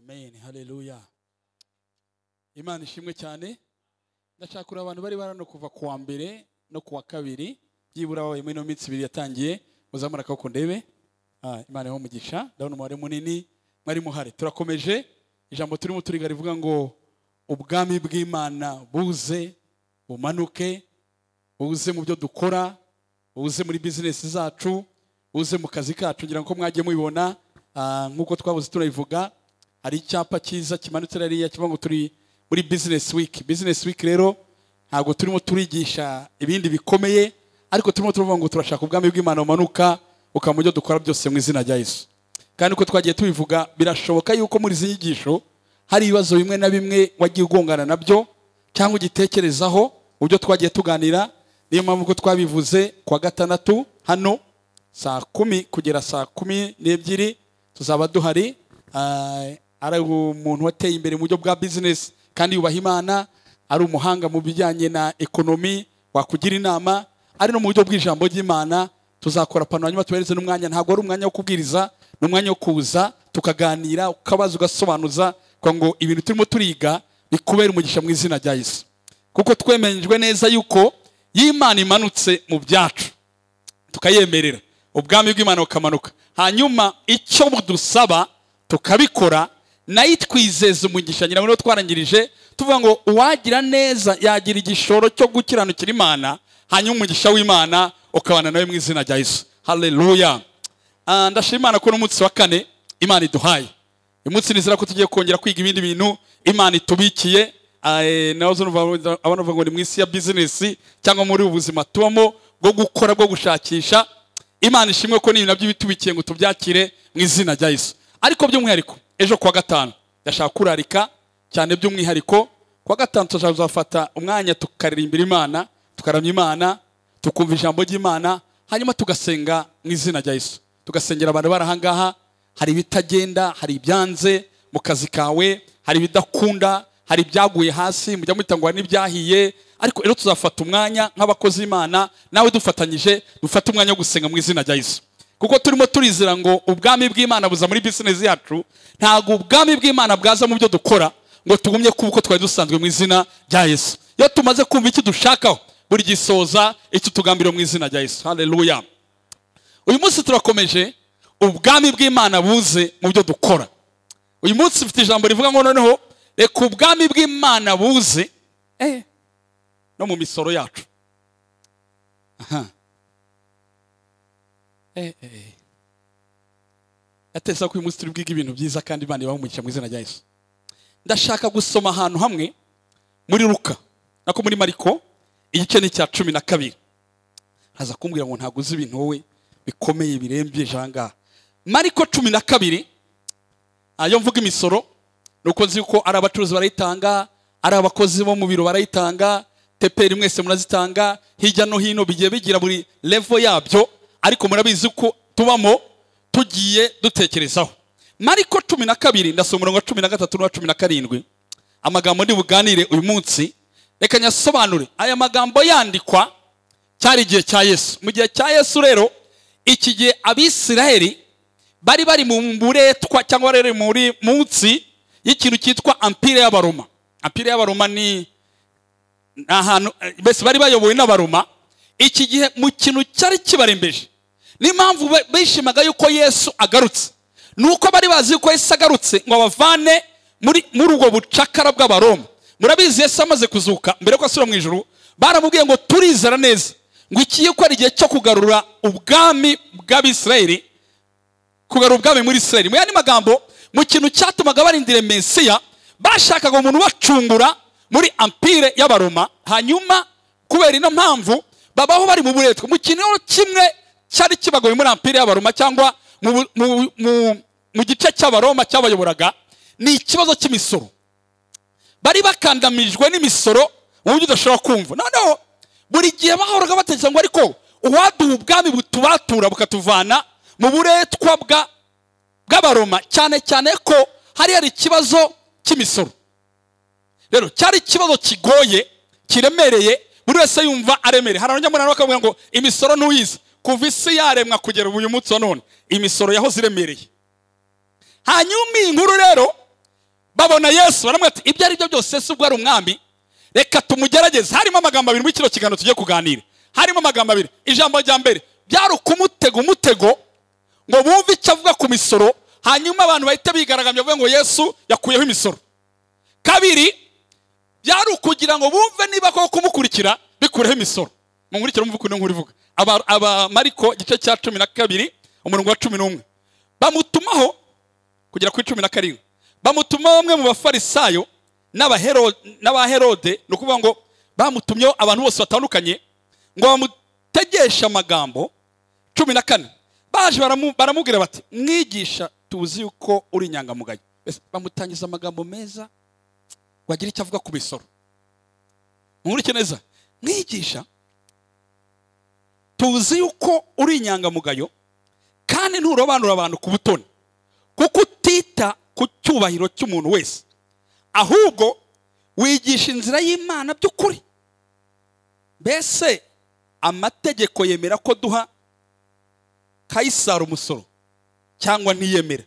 Amen. Hallelujah. Imana ishimwe cyane. Ndashakura abantu bari barano kuva kuwa mbere no kuwa kabiri. Byibura babaye muri no minsi ibiri yatangiye. Muzamara kako ndebe. Imana yo mugisha. Ndabona umubare munini mwari muhari. Turakomeje. Ijambo turimo turiga rivuga ngo ubwami bw'Imana buze bumanuke, buze mu byo dukora, buze muri business zacu, buze mu kazi kacu. Ngira ngo mwagiye mubibona nkuko twabuze turayivuga. Hari icyapa cyiza kimanutse rariya kivuga ngo turi muri business week. Business week rero ntabwo turimo turigisha ibindi bikomeye, ariko turimo tuvuga ngo turashaka ubwami bw'Imana bumanuka ukamujyo dukora byose mu izina rya Yesu. Kandi uko twagiye tubivuga birashoboka yuko muri izi nyigisho hari ibibazo bimwe na bimwe wagiye ugongana nabyo cyangwa ugitekerezaho ubyo twagiye tuganira. Niyo mpamvu ko twabivuze kwa gatandatu hano saa 10 kugera saa 12 tuzaba duhari. Ari umuntu wateye imbere mu buryo bwa business kandi yubaha Imana, ari umuhanga mu bijyanye na economy wakugira inama, ari no mu buryo bw'ijambo ry'Imana. Tuzakora pano hanyuma tubereze n'umwanya, ntabwo ari umwanya wo kubwiriza, n'umwanya wo kuza tukaganira ukabaza ugasobanuza kwa ngo ibintu turimo turiga bikubera umugisha mu izina rya Yesu. Kuko twemenjwe neza yuko y'Imana imanutse mu byacu tukayemerera ubwami bw'Imana ukamanuka, hanyuma icyo budusaba tukabikora, nayo twizeza umugisha. Nyina muri twarangirije tuvuga ngo uwagira neza yagira igishoro cyo gukiranukira Imana, hanyuma umugisha w'Imana ukabana nawe mu izina rya Yesu. Hallelujah. Ndashima Imana ko n'umunsi wa kane Imana iduhaye. Umunsi nizera ko tugiye kongera kwiga ibindi bintu Imana itubikiye. Nazo abana bavuga ngo ni mu isi ya business cyangwa muri ubuzima tubamo bwo gukora bwo gushakisha. Imana ishimwe ko n'ibintu by'ibitubikiye ngo tubyakire mu izina rya Yesu. Ariko by'umwihariko ejo kwa gatanu ndashaka kurarika cyane by'umwihariko kwa gatanu tuzafata umwanya tukaririmbira Imana, tukaramya Imana, tukumva ijambo ry'Imana, hanyuma tugasenga mu izina rya Yesu. Tugasengera abantu barahangaha, hari bitagenda, hari ibyanze mu kazi kawe, hari bidakunda, hari byaguye hasi mujya mwitangwa n'ibyahiye. Ariko rero tuzafata umwanya nk'abakozi Imana nawe dufatanyije, dufata umwanya wo gusenga mu izina rya Yesu. Kuko turimo turizira ngo ubwami bw'Imana buza muri business yacu, ntago ubwami bw'Imana bwaza mu byo dukora ngo tugumye kuko twari dusanzwe mu izina rya Yesu. Iyo tumaze kumva iki dushakaho buri gisoza icyo tugambira mu izina rya Yesu. Hallelujah. Uyu munsi turakomeje ubwami bw'Imana buze mu byo dukora. Uyu munsi mfite ijambo rivuga ngo noneho reka ubwami bw'Imana buze no mu misoro yacu. Atesa ko uyu munsi turi bwiga ibintu byiza kandi Imana ibaho umugisha mu izina rya Yesu. Ndashaka gusoma ahantu hamwe muri Luka nako muri Mariko igice ni cya 12. Haza kumbwira ngo ntago uzi ibintu wowe bikomeye birembye janga. Mariko 12 ayo mvuga imisoro nuko nzi ko ari abacuruzi barayitanga, ari abakozi bo mu biro barayitanga, ADEPR mwese murazitanga, hirya no hino bigiye bigira buri level yabyo, ariko murabizi ko tubamo tugiye dutekerezaho. Mariko 12 ndasoma umurongo 13 na 17. Amagambo ndi buganire uyu munsi reka nyasobanure. Aya magambo yandikwa cyari igihe cya Yesu. Mu gihe cya Yesu rero iki gihe Abisiraheli bari mu buretwa cyangwa rero muri munsi y'ikintu cyitwa Empire y'Abaroma. Empire y'Abaroma ni ahantu bese bari bayobowe n'Abaroma. Iki gihe mu kintu cyari kibarembeje n'impamvu bishimaga yuko Yesu agarutse, nuko bari bazi yuko Yesu agarutse ngo abavane muri ubwo bucakara bw'Abaroma. Murabizi Yesu amaze kuzuka mbere ko asura mu ijuru, baramubwiye ngo turizera neza ngo ikiye ko ari igihe cyo kugarura ubwami bw'Abisirayeli, kugarura ubwami muri Isirayeli. Mu yandi magambo, mu kintu cyatumaga barindire Mesiya, bashakaga umuntu bacungura muri Empire y'Abaroma, hanyuma kubera ino mpamvu babaho bari mu buretwa. Mu kintu kimwe cyari kibagoye muri Empire y'Abaroma cyangwa mu gice cy'Abaroma cyabayoboraga ni ikibazo cy'imisoro. Bari bakandamijwe n'imisoro mu buryo udashobora kumva. Noneho buri gihe bahoraga batekereza ngo ariko uwaduha ubwami butubatura bukatuvana mu buretwa bw'Abaroma, cyane cyane ko hari ikibazo cy'imisoro. Rero cyari ikibazo kigoye kiremereye, buri wese yumva aremereye. Hari abanyamurano bakavuga ngo imisoro ntuyizi. Kuva isi yaremwa kugera uyu munsi wa none imisoro yaho ziremereye. Hanyuma inkuru rero babona Yesu baramwita ibyo ari byo byose se ubwo ari umwami reka tumugerageze. Harimo amagambo abiri muri kino kiganiro tugiye kuganira. Harimo amagambo abiri. Ijambo rya mbere byari umutego ngo bumve icyo avuga ku misoro, hanyuma abantu bahita bigaragambya bavuga ngo Yesu yakuyeho imisoro. Kabiri byari ukugira ngo bumve niba koko kumukurikira bikureho imisoro. Munkurikira mvuga uko nkuri vuga. Aba Mariko gice cya 12 umurongo wa 11 bamutumaho kugera ku 17. Bamutuma bamwe mu bafarisayo n'abaherode, no kuvuga ngo bamutumyeho abantu bose batandukanye ngo bamutegesha amagambo. 14 baje baramubwira bati mwigisha tuzi uko uri inyangamugayo. Bamutangiza amagambo meza wagira icyo avuga ku misoro. Munkurikire neza, mwigisha tuzi uko uri inyangamugayo kandi nturobanura abantu ku butoni, kuko utita ku cyubahiro cy'umuntu wese, ahubwo wigisha inzira y'Imana by'ukuri. Mbese amategeko yemera ko duha Kayisari umusoro cyangwa ntiyemera?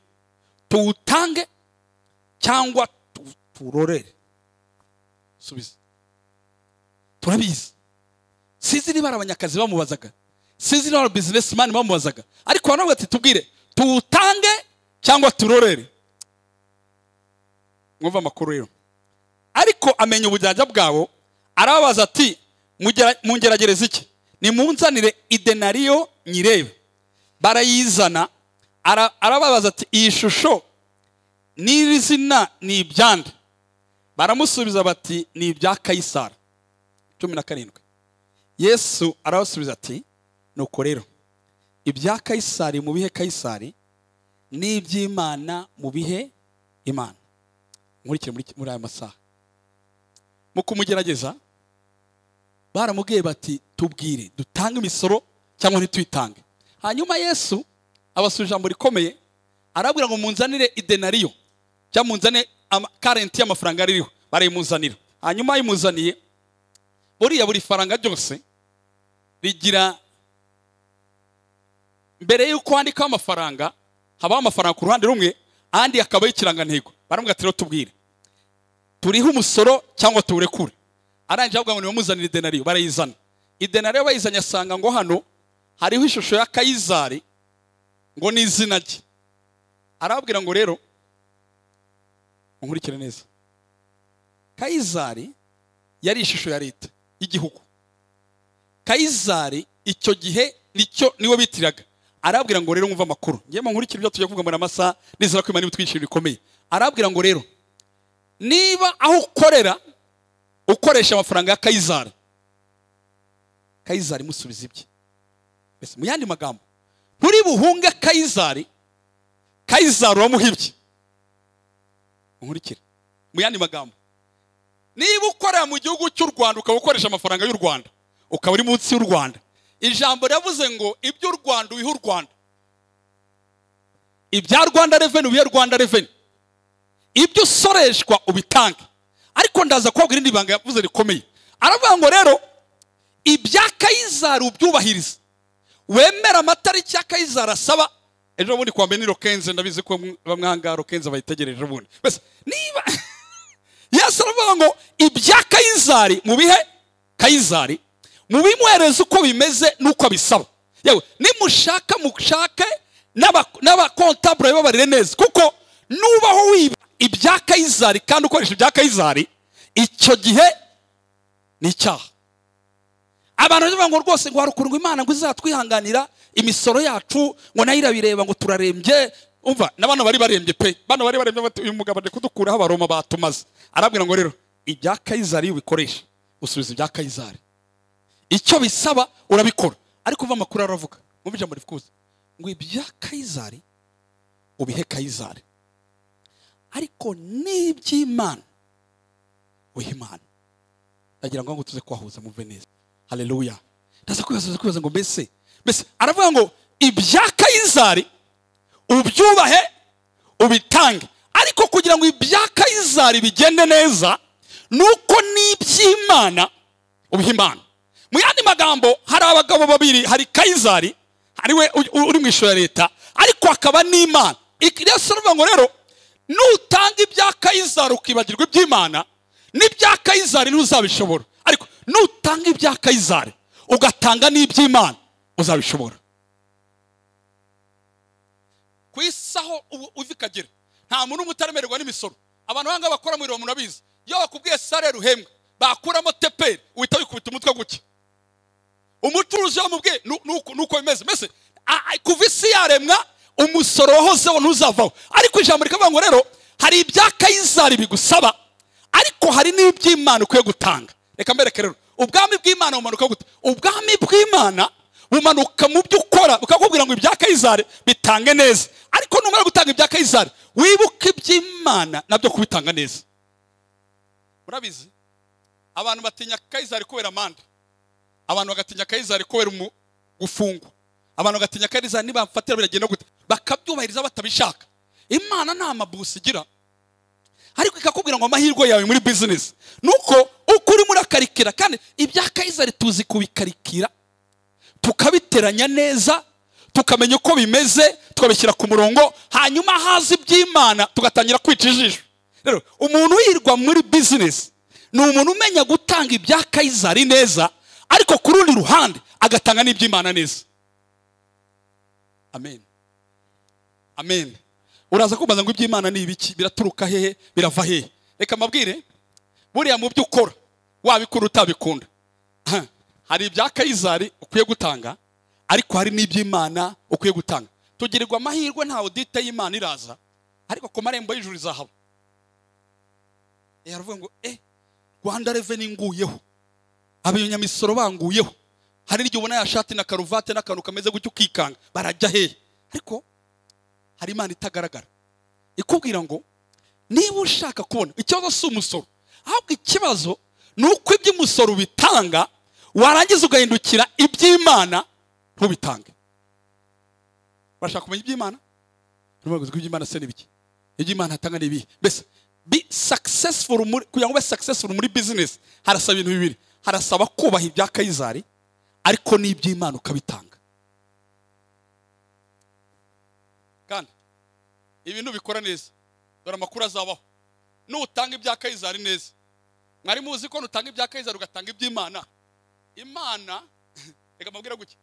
Tuwutange cyangwa turorere? Subiza. Turabizi. Sizi niba abanyakazi bamubazaga, sizi niba businessman bamubazaga, ariko banavuga ati tubwire tuwutange cyangwa turorere. Mwumva amakuru rero. Ariko amenya ubujyajya bwabo, arababaza ati mungeragereza iki? Nimunzanire idenariyo nyirebe. Barayizana. Arababaza ati iyi shusho n'iri zina ni ibyande? Baramusubiza bati ni ibya Kayisari. 17. Yesu arabasubiza ati nuko rero ibya Kayisari mu bihe Kayisari, n'iby'Imana mu bihe Imana. Nkurikire muri aya masaha mu kumugerageza baramubwiye bati tubwire dutange imisoro cyangwa ntituyitange. Hanyuma Yesu abasubije ijambo rikomeye, arabwira ngo munzanire idenariyo cyangwa munzane current y'amafaranga ririho. Barayimuzanira. Hanyuma yimuzaniye, buri faranga ryose rigira mbere yuko handikaho amafaranga habaho amafaranga ku ruhande rumwe, andi akabaho ikirangantego. Baramubwira ati rero tubwire turiho umusoro cyangwa tuwurekure. Arangije avuga ngo nimumuzanire idenariyo. Barayizana. Idenariyo bayizanye asanga ngo hano hariho ishusho ya Kayisari ngo ni izina rye. Arababwira ngo rero nkurikire neza, Kayisari yari ishusho ya leta y'igihugu. Kayisari icyo gihe niwe bitiraga. Arababwira ngo rero mwumva amakuru, ngiye nkurikire ibyo tujya kuvuga muri amasaha nizera ko Imana ibitwishira bikomeye. Arababwira ngo rero niba aho ukorera ukoresha amafaranga ya Kayisari, Kayisari musubiza ibye. Mbese mu yandi magambo, nturi buhunge Kayisari, Kayisari wamuhibye. Nkurikire mu yandi magambo, niba ukorera mu gihugu cy'u Rwanda ukaba ukoresha amafaranga y'u Rwanda, ukaba uri munsi y'u Rwanda, ijambo ryavuze ngo ibyo u Rwanda ubihe u Rwanda, ibya Rwanda Revenue ubihe Rwanda Revenue, ibyo usoreshwa ubitange. Ariko ndaza kubabwira indi banga yavuze rikomeye. Aravuga ngo rero ibya Kayisari ubyubahiriza, wemera amatariki ya Kayisari asaba. Ejo bundi kwa Beniro Kenze ndabizi ko bamwanga Kenze bayitegereje bundi. Bese niba Yesu aravuga ngo ibya Kayisari mu bihe Kayisari, mubimwereze uko bimeze nuko abisaba. Yewe nimushaka mushake n'abakontable babarire neza, kuko nubaho wiba ibya Kayisari kandi ukoresha ibya Kayisari, icyo gihe ni icyaha. Abantu bavuga ngo rwose ngo harukurwa Imana ngo izatwihanganira imisoro yacu, ngo nayo irabireba ngo turarembye. Umva n'abana bari barembye pe, bana bari barembye bati uyu mugabo ade kudukuraho abaroma batumaze. Arabwira ngo rero ibya Kayisari ubikoresha, usubiza ibya Kayisari, icyo bisaba urabikora. Ariko uva amakuru aravuga mu ijambo rifukuza ngo ibya Kayisari ubihe Kayisari, ariko n'iby'Imana uhe Imana. Ndagira ngo tuze kwahuza mu Veneza. Haleluya. Ndaza kwibaza ngo mbese aravuga ngo ibya Kayisari ubyubahe ubitange, ariko kugira ngo ibya Kayisari bigende neza nuko n'iby'Imana ubihe Imana. Mu yandi magambo, hari abagabo babiri, hari Kayisari ariwe uri mu ishusho ya leta, ariko akaba n'Imana. Yesu aravuga ngo rero nutanga ibya Kayizari ukibagirwa iby'Imana, n'ibya Kayizari ntuzabishobora. Ariko nutanga ibya Kayizari ugatanga n'iby'Imana uzabishobora. Kwisaho uvikagera nta muntu umutaremererwa n'imisoro. Abantu banga bakora mu muntu abizi, iyo bakubwiye sare ruhembwa bakuramo ADEPR uhita wikubita umutwe guke. Umucuruzi yamubwiye nuko bimeze mese kuva isi yaremwa umusoro wahozeho ntuzavaho. Ariko ijambo rikavuga ngo rero hari ibya Kayizari bigusaba, ariko hari n'iby'Imana ukwiye gutanga. Reka mbereke rero ubwami bw'Imana bumanuka gute. Ubwami bw'Imana bumanuka mu byo ukora, ukakubwira ngo ibya Kayizari bitange neza, ariko numara gutanga ibya Kayizari wibuke iby'Imana nabyo kubitanga neza. Murabizi abantu batinya Kayizari kubera amande, abantu bagatinya Kayizari kubera gufungwa, abantu bagatinya Kayizari niba mfatira biragenda gute bakabyubahiriza batabishaka. Imana nta mabusi igira, ariko ikakubwira ngo amahirwe yawe muri business nuko ukuri muri akarikira. Kandi ibya Kayizari tuzi kubikarikira tukabiteranya neza, tukamenya uko bimeze, tukabishyira ku murongo, hanyuma haza iby'Imana tugatangira kwica ijisho. Rero umuntu yirwa muri business ni umuntu umenya gutanga ibya Kayizari neza, ariko ku rundi ruhande agatanga n'iby'Imana neza. Amen, amen. Uraza kubaza ngo iby'Imana ni ibiki, biraturuka hehe, birava hehe? Reka mabwire, buriya mu byo ukora wabikora utabikunda, hari ibya Kayizari ukwiye gutanga, ariko hari n'iby'Imana ukwiye gutanga. Tugirirwa amahirwe nta audite y'Imana iraza, ariko ku marembo y'ijuru izahaba. Yaravuga ngo Rwanda Revenue nguyeho, abanyamisoro banguyeho, hari n'igihe ubona ya shati na karuvate n'akantu kameze gutyo ukikanga barajya hehe. Ariko hari Imana itagaragara ikubwira ngo niba ushaka kubona ikibazo si umusoro, ahubwo ikibazo ni uko iby'umusoro bitanga warangiza ugahindukira iby'Imana ntubitange. Bashaka kumenya iby'Imana, ntubaguze ko iby'Imana se n'ibiki, iby'Imana atanga n'ibihe. Bese be successful kugira ngo ube successful muri business harasaba ibintu bibiri. Harasaba kubaha ibya Kayizari, ariko n'iby'Imana ukabitanga. Kandi ibintu bikora neza dore amakuru azabaho nutanga ibya Kayizari neza. Mwari muzi ko nutanga ibya Kayizari ugatanga iby'Imana, Imana reka mabwira guki,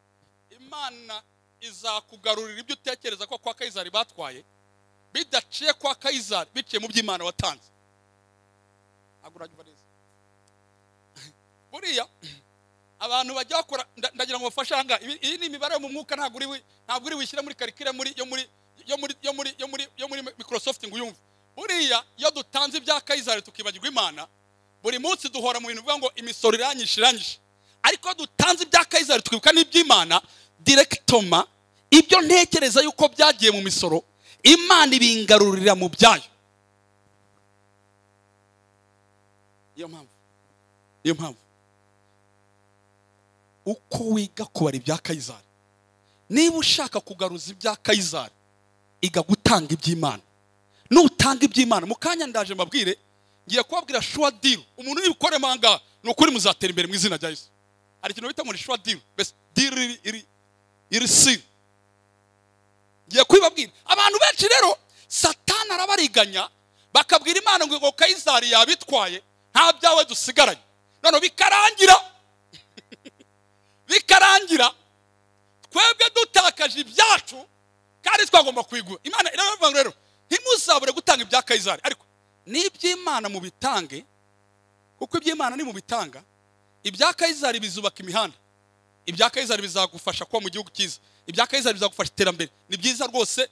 Imana izakugarurira ibyo utekereza ko kwa Kayizari batwaye bidaciye kwa Kayizari, biciye mu by'Imana watanze. Aguranywa neza. Buriya abantu bajya bakora, ndagira ngo bafashe hanga, iyi ni imibare mu mwuka, ntabwo uri wishyira muri karikira yo muri Microsoft ngo uyumve. Buriya iyo dutanze ibya Kayizari tukibagirwa Imana, buri munsi duhora mu bintu bivuga ngo imisoro iranyishe, ariko dutanze ibya Kayizari tukibuka n'iby'Imana directement, ibyo ntekereza yuko byagiye mu misoro Imana ibingarurira mu byayo. Iyo mpamvu uko wiga kubara ibya Kayizari, niba ushaka kugaruza ibya Kayizari iga gutanga iby'Imana. Nutanga iby'Imana mu kanya ndaje mbabwire, ngiye kubabwira sure deal. Umuntu nibikore manga nukuri muzatera imbere mu izina rya Yesu. Hari ikintu bita muri sure deal, best deal iri sin. Ngiye kubabwira abantu benshi rero Satani arabariganya bakabwira Imana ngo Kayizari yabitwaye nta byawe dusigaranye. None bikarangira twebwe dutakaje ibyacu kandi twagomba kwigura. Imana iravuga rero ntimuzabure gutanga ibya Kayizari, ariko n'iby'Imana mu bitange, kuko iby'Imana ni mu bitanga. Ibya Kayizari bizubaka imihanda, ibya Kayizari bizagufasha kuba mu gihugu cyiza, ibya Kayizari bizagufasha iterambere. Ni byiza rwose,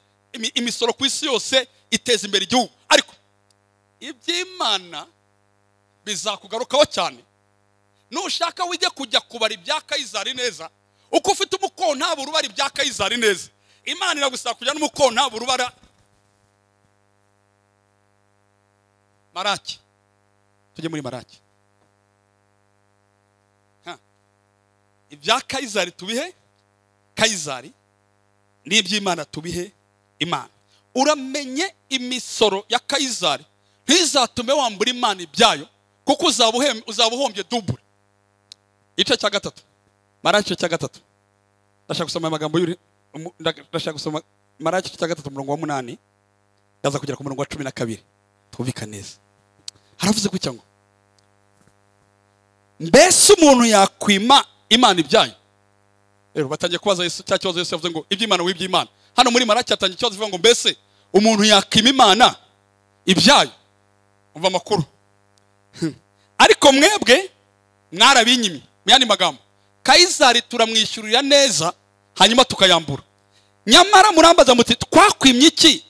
imisoro ku isi yose iteza imbere igihugu, ariko iby'Imana bizakugarukaho cyane. Nushaka wijye kujya kubara ibya Kayizari neza, uko ufite umukontabura ubara ibya Kayizari neza, Imana iragusaba kujya n'umukontabura ubara Maraki. Tujye muri Maraki. Ibya Kayizari tubihe Kayizari, n'iby'Imana tubihe Imana. Uramenye imisoro ya Kayizari ntizatume wambura Imana ibyayo, kuko uzabuhombye double. Igice cya gatatu, Maraki cya gatatu. Ndashaka gusoma amagambo ndashaka gusoma Maraki cya gatatu umurongo wa 8 yaza kugera ku murongo wa 12. tubika neza. Haravuze gutya ngo mbese umuntu yakwima Imana ibyayo. Rero batangiye kubaza Yesu cya kibazo Yesu yavuze ngo iby'Imana w'iby'Imana. Hano muri Maraki yatangiye ikibazo ivuga ngo mbese umuntu yakwima Imana ibyayo. Umva makuru. Ariko mwebwe mwarabinyimi. Myani magambo. Kaisari turamwishyurira neza hanyuma tukayambura. Nyamara murambaza muti twakwimye iki?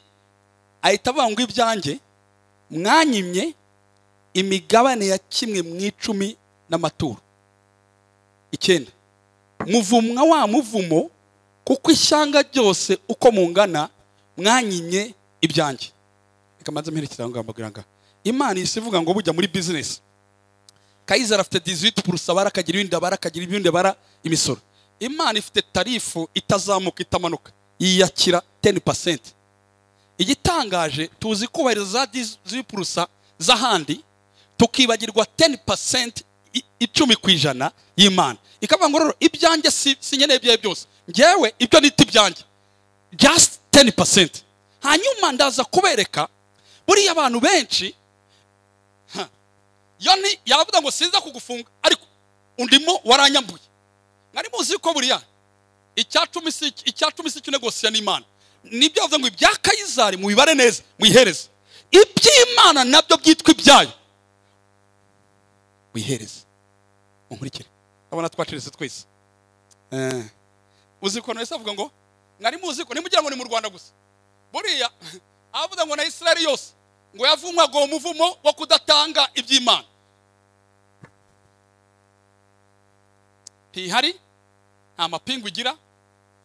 Ahita avuga ngo ibyanjye mwanyimye imigabane ya kimwe mu 10 n'amaturo. 9. Muvumwa wa muvumo kuko ishyanga ryose uko mungana mwanyimye ibyanjye. Ikamaze mperekeza ngo mbagiranga. Imana isivuga ngo bujya muri business. Kaisari afite 18% barakagira ibindi barakagira ibindi bara imisoro. Imana ifite tarifu itazamuka itamanuka. Yiyakira 10%. Igitangaje tuzi kubahiriza 10% z'ahandi tukibagirwa 10% 10% y'Imana. Ikavuga ngo rero ibyanjye sinyeneye byaye byose. Ngewe ibyo niti byanjye just 10%. Hanyuma ndaza kubereka buri abantu benshi yoni yavuga ngo sinza kugufunga ariko undimo waranyambuye. Ngari muzi ko buriya icyacumi si cy'inegosiya n'Imana. Nibyo avuga ngo ibya Kaisari mu bibare neza muyihereze. Iby'Imana nabyo byitwa ibyayo. Muyihereze. Unkurikire. Abana twacirese twese. Uzi ko Yesu avuga ngo ngari muzi ko nimugira ngo ni mu Rwanda gusa. Buriya avuga ngo na Israeli yose ngo yavumwaga umuvumo wo kudatanga iby'Imana. Hari nta mapingu igira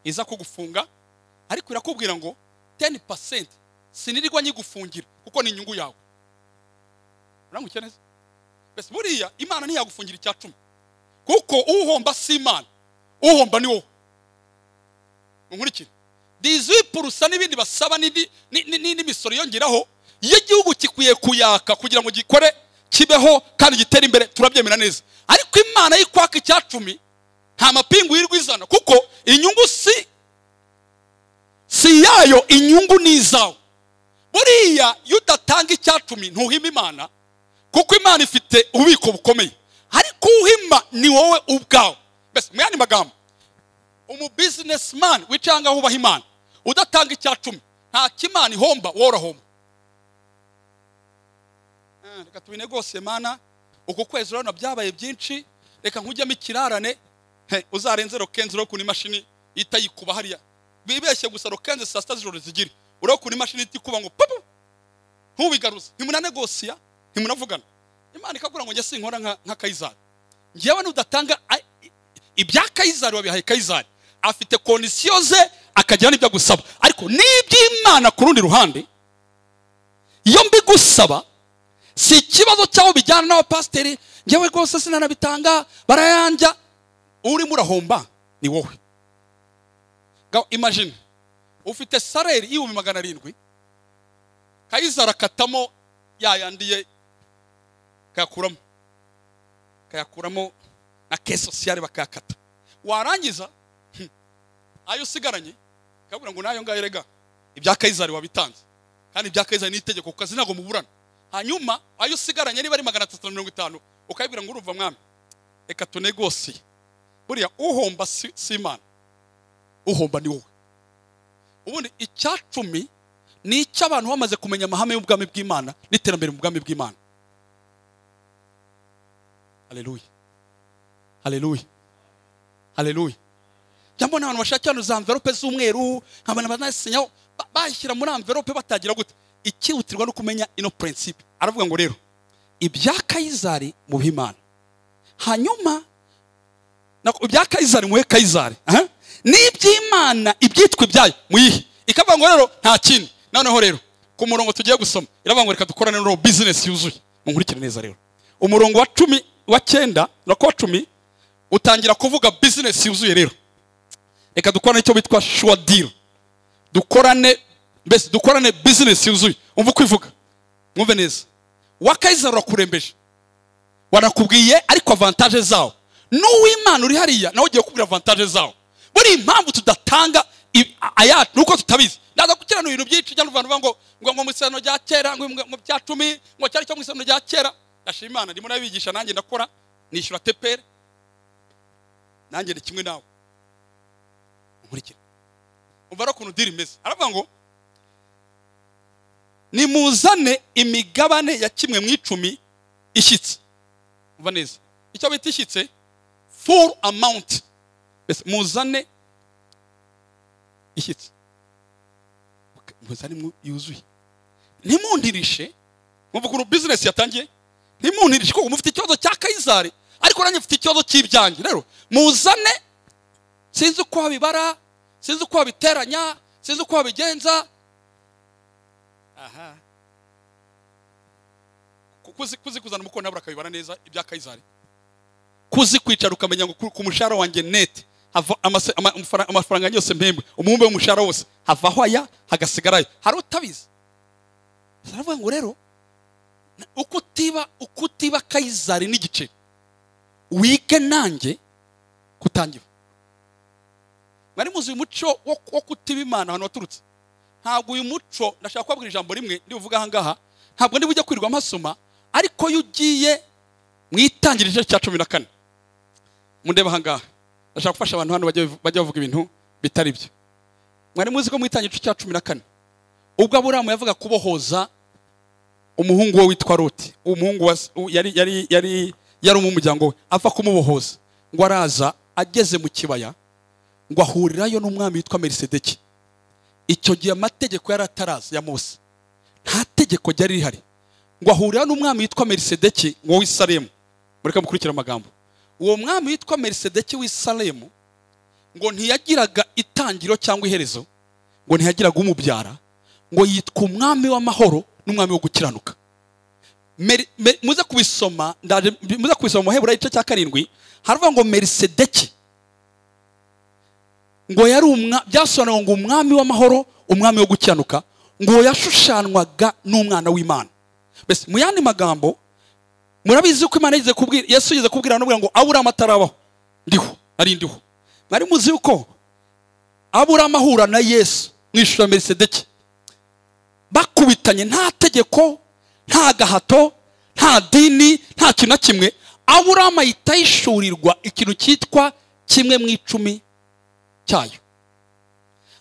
iza kugufunga ariko irakubwira ngo 10% sinirirwa nyigufungira kuko ni inyungu yawe. Uramukye neza? Bese buriya Imana ntiyagufungira icyacumi kuko uhomba si Imana, uhomba ni wowe. Unkurikire. 18% n'ibindi basaba n'imisoro yongeraho iyo igihugu kikwiye kuyaka kugira ngo gikore kibeho kandi gitere imbere turabyemera neza. Ariko Imana yikwaka icyacumi nta mapingu yirwizana kuko inyungu si yayo, inyungu ni izawe. Buriya yudatanga icyacumi ntuhima Imana kuko Imana ifite ububiko bukomeye. Ariko uhima ni wowe ubwawe. Bese mwani magambo umu businessman wicanga hubaha Imana udatanga icyacumi nta kimana ihomba worahomba. Reka tubinegose Mana uko kwezi urabona byabaye byinshi. Reka nkujyamo ikirarane uzarenze rokenze ro kuni mashini itayikuba hariya bibeshye gusa rokenze saa 7 z'ijoro zigiri uro kuni mashini itikuba ngo papa ntubigaruza ntimunanegosiya ntimunavugana. Imana ikagura ngo njye sinkora nka Kaisari. Ngewe nudatanga ibya Kaisari wabihaye Kaisari afite conditions ze akagira n'ibyo gusaba. Ariko n'iby'Imana ku rundi ruhande iyo mbigusaba si ikibazo cyaho bijyana n'abapasteri ngewe rwose sinanabitanga barayanja. Uri murahomba ni wowe. Imagine ufite salaire y'ibihumbi 700 Kaisari akatamo yayandiye kayakuramo na caisse sociale bakakata. Warangiza ayo sigaranye kabura ngo nayo ngaye rega ibya Kaisari wabitanze kandi ibya Kaisari ni itegeko kukazi nago muburana. Hanyuma ayo sigaranye niba ari 350 ukayibwira ngo urumva mwami reka tunegosiye. Buriya uhomba si Imana, uhomba ni wowe. Ubundi icyacumi ni icy'abantu bamaze kumenya amahame y'ubwami bw'Imana n'iterambere mu bwami bw'Imana. Haleluya, haleluya, haleluya. Jambo n'abantu bashakira za envelope z'umweru nkabana banasinya bashyira muri envelope batagira gute. Ikihutirwa no kumenya ino principe. Aravuga ngo rero ibya Kaisari mu b'Imana hanyuma ibya Kaisari muhe Kaisari n'iby'Imana ibyitwa ibyayo muyihe. Ikavuga ngo rero nta kintu. Noneho rero ku murongo tugiye gusoma iravuga ngo reka dukorane no business yuzuye. Munkurikire neza rero umurongo wa 10 wa 9 no kwa 10 utangira kuvuga business yuzuye. Rero reka dukorane icyo bitwa sure deal. Dukorane business yuzuye. Umva kwivuga mwumve neza. Wa Kaisari rakurembeje wanakubwiye ariko avantage zawo n'uw'Imana uri hariya nawe ugiye kubwira avantage zawo. Buri impamvu tudatanga aya nuko tutabizi ndaza gukirana ibintu byinshi cyane uvanva ngo mu isano rya kera ngo mu bya 10 ngo cyari cyo mu isano rya kera. Ndashima Imana ndimo nabigisha nanjye ndakora nishyura ADEPR nanjye kimwe nawe nkurikira umva ro kuntu diri meze. Aravuga ngo nimuzane imigabane ya kimwe mu 10 ishyitse. Umva neza icyo bita ishyitse full amount. Muzane ishyitse muzane yuzuye ntimundirishe. Mwumva ukuntu business yatangiye ntimundirishe ko mufite ikibazo cya Kayizari ariko nanjye mfite ikibazo cy'ibyanjye. Rero muzane sinzi uko babibara sinzi uko babiteranya sinzi uko babigenza. Aha kuzi kuzana muko nabura kabibara neza ibya Kayizari kuzi kwicara ukamenya ngo ku mushahara wanjye net hava amafaranga yose mpembe umumbe w'umushahara wose havaho aya hagasigarayo hari utabizi. Aravuga ngo rero ukutiba Kayizari n'igice wige nanjye kutangira. Mwari muzi uyu muco wo kutiba Imana hano waturutse. Ntabwo uyu muco ndashaka kubabwira ijambo rimwe ndi uvuga aha ngaha ntabwo ndi bujya kwirirwa amasoma ariko yugiye mwitangirije cya 14 mundeba aha ngaha ndashaka gufasha abantu hano bajya bavuga ibintu bitari byo. Mwari muzi ko mwitangirije cya 14 ubwo Aburahamu yavuga kubohoza umuhungu we witwa Loti. Umuhungu yari mu muryango we ava kumubohoza ngo araza ageze mu kibaya ngo ahurirayo n'umwami witwa Melisedeki. Icyo gihe amategeko yari ataraza ya Mose nta tegeko ryari rihari ngo ahurira n'umwami witwa Melisedeki ngo w'Isalemu. Mureka mukurikira amagambo. Uwo mwami witwa Melisedeki w'Isalemu ngo ntiyagiraga itangiro cyangwa iherezo ngo ntiyagiraga umubyara ngo yitwa umwami w'amahoro n'umwami wo gukiranuka. Muze kubisoma mu Heburayo igice cya 7 haravuga ngo Melisedeki ngo yari byasobanura ngo umwami w'amahoro umwami wo gukiranuka ngo yashushanwaga n'umwana w'Imana. Bese mu yandi magambo murabizi ko Imana yize kubwira Yesu yize kubwira no ngo Aburahamu atarabaho ndiho. Mwari muzi uko Aburahamu ahura na Yesu mwishura Melisedeki bakubitanye nta tegeko nta gahato nta dini nta kintu na kimwe. Aburahamu yitayishurirwa ikintu cyitwa 1/10 cyayo.